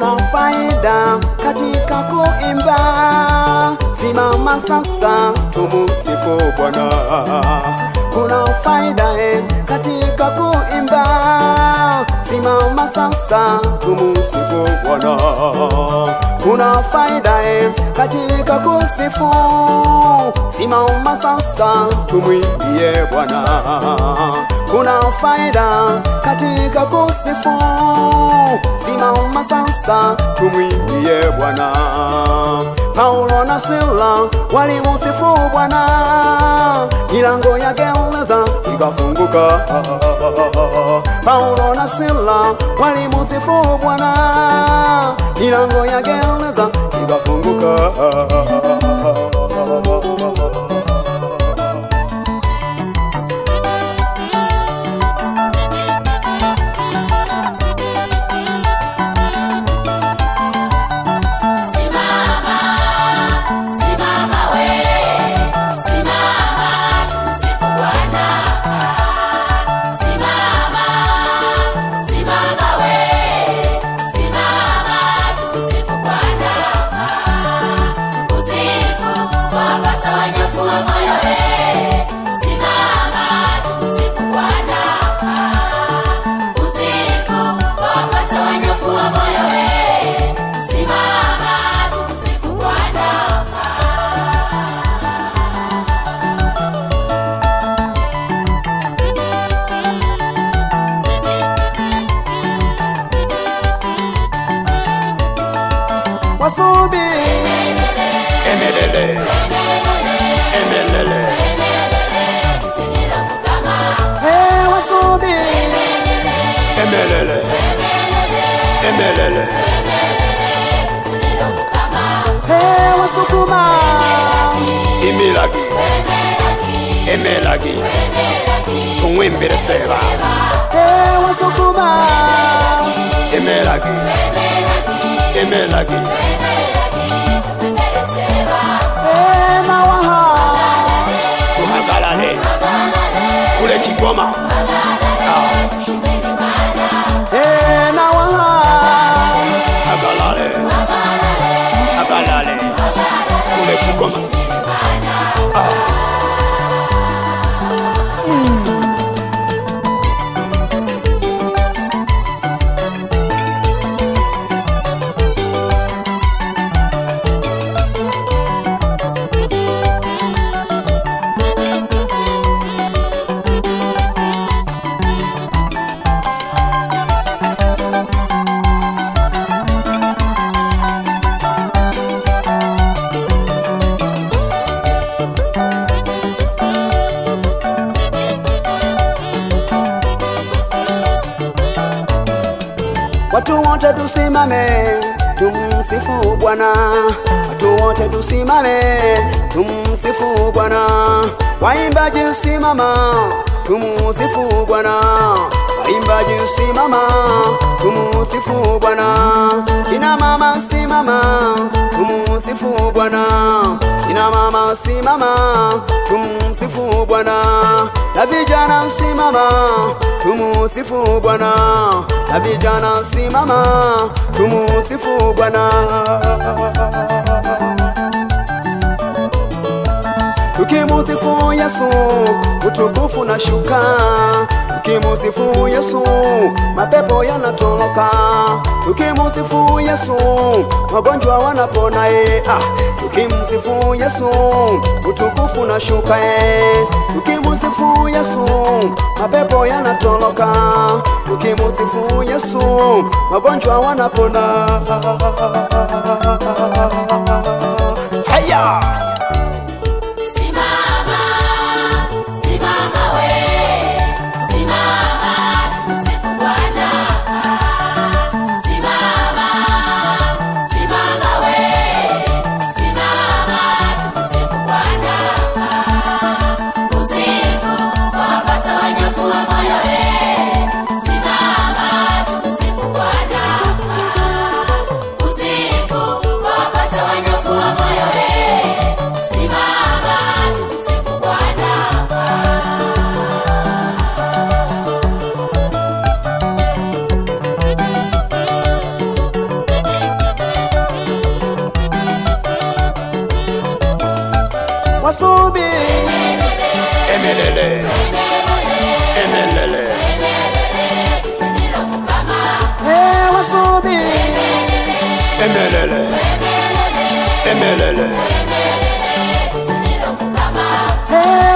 kuna faida katika kuimba. Simama sasa tumusifu Bwana. Kuna faida katika kuimba. Simama sasa tumusifu Bwana. Kuna faida katika kusifu. Simama sasa tumwimbie Bwana. Kuna faida katika kusifu. Simama sasa tumwimbie Bwana. Paulo na Sila walimusifu Bwana, milango ya gereza ikafunguka. Paulo na Sila walimusifu Bwana, milango ya gereza ikafunguka. Wasubi emelele emelele wasubi emelele emelele wasukuma imilagi emelagi kumwimbira seba wasukuma emelagi emelagi nawaha tuhagalale kule Kigoma nawaha agalale kule Kigoma Watu wote tusimame tumsifu Bwana. Watu wote tusimame tumsifu Bwana. Waimbaji simama tumusifu Bwana. Waimbaji simama tumusifu Bwana. Kina mama simama tumusifu Bwana. Kina mama simama tumsifu Bwana. Na vijana simama tumusifu Bwana. Na vijana simama tumusifu Bwana. Tukimusifu Yesu utukufu na shuka. Tukimusifu Yesu mapepo yanatoroka. Tukimusifu Yesu wagonjwa wanapona Tukimusifu Yesu utukufu na shuka Tukimusifu Yesu mapepo yanatoroka. Tukimusifu Yesu wagonjwa wanapona. Haya! Uzi wasubi emelele emelele wasubi emelele emelele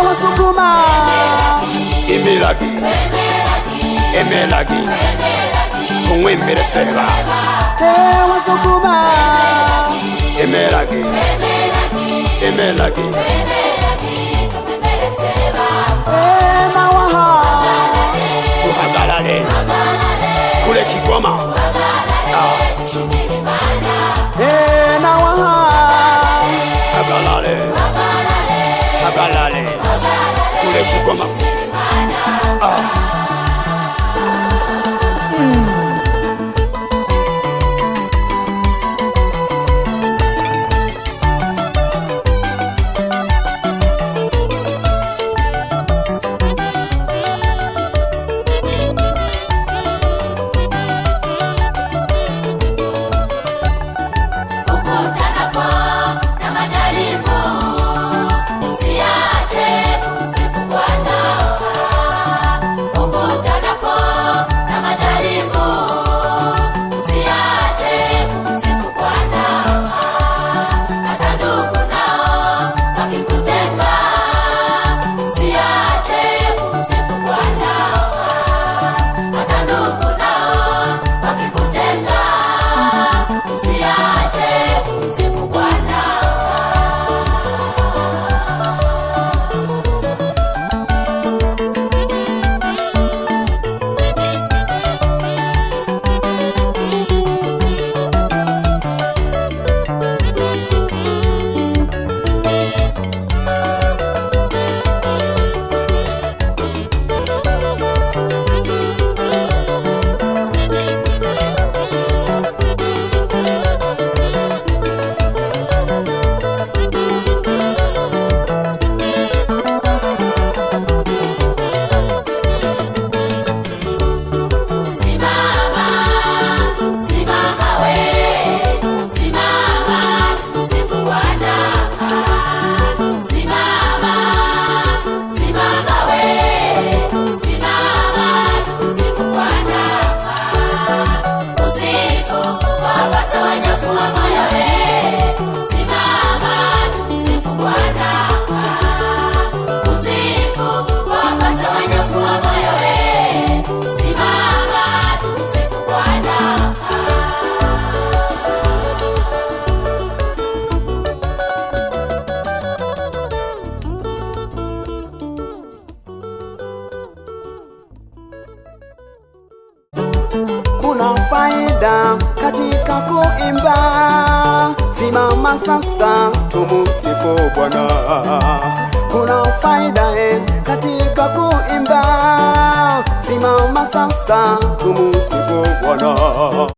wasukuma emelagi emelagi kumwimberesera wasukuma emelagi emelagi nawaha tuhagalale kule Kigoma nawaha hagalale hagalale kule Kigoma kuna faida katika kuimba. Simama sasa tumusifu Bwana. Kuna faida katika kuimba. Simama sasa tumusifu Bwana.